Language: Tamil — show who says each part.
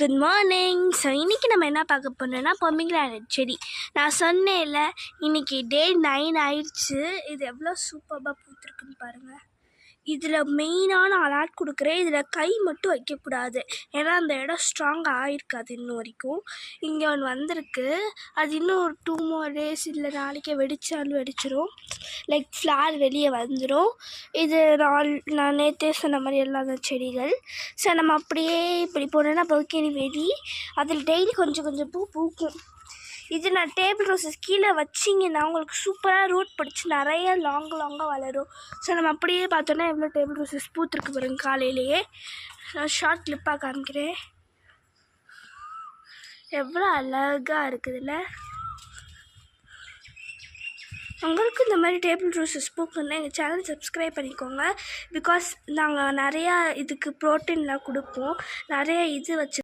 Speaker 1: Good morning. ஸோ இன்றைக்கி நம்ம என்ன பார்க்க போனோம்னா பொமிக்ரானட் செடி. நான் சொன்னேன்ல இன்றைக்கி டே 9 ஆயிடுச்சு. இது எவ்வளோ சூப்பராக பூத்துருக்குன்னு பாருங்கள். இதில் மெயினான அலர்ட் கொடுக்குறேன், இதில் கை மட்டும் வைக்கக்கூடாது, ஏன்னா அந்த இடம் ஸ்ட்ராங்காக ஆகிருக்காது இன்னும் வரைக்கும். இங்கே ஒன்று வந்திருக்கு, அது இன்னும் ஒரு 2 more days இல்லை நாளைக்கே வெடித்தாலும் வெடிச்சிடும், லைக் ஃப்ளார் வெளியே வந்துடும். இது நான் நேற்றே சொன்ன மாதிரி எல்லா செடிகள். ஸோ நம்ம அப்படியே இப்படி போனோன்னா பவுக்கேனி வெடி, அதில் டெய்லி கொஞ்சம் கொஞ்சம் பூ பூக்கும். இது நான் டேபிள் ரோஸஸ் கீழே வச்சிங்கன்னா உங்களுக்கு சூப்பராக ரூட் பிடிச்சி நிறைய லாங்காக வளரும். ஸோ நம்ம அப்படியே பார்த்தோன்னா எவ்வளோ டேபிள் ரோஸஸ் பூத்துருக்கு பாருங்க. காலையிலேயே நான் ஷார்ட் கிளிப்பாக காமிக்கிறேன், எவ்வளோ அழகாக இருக்குதுல்ல. உங்களுக்கு இந்த மாதிரி டேபிள் ரோஸஸ் பூக்குன்னா எங்கள் சேனல் சப்ஸ்கிரைப் பண்ணிக்கோங்க. பிகாஸ் நாங்கள் நிறையா இதுக்கு ப்ரோட்டீன்லாம் கொடுப்போம், நிறைய இது வச்சு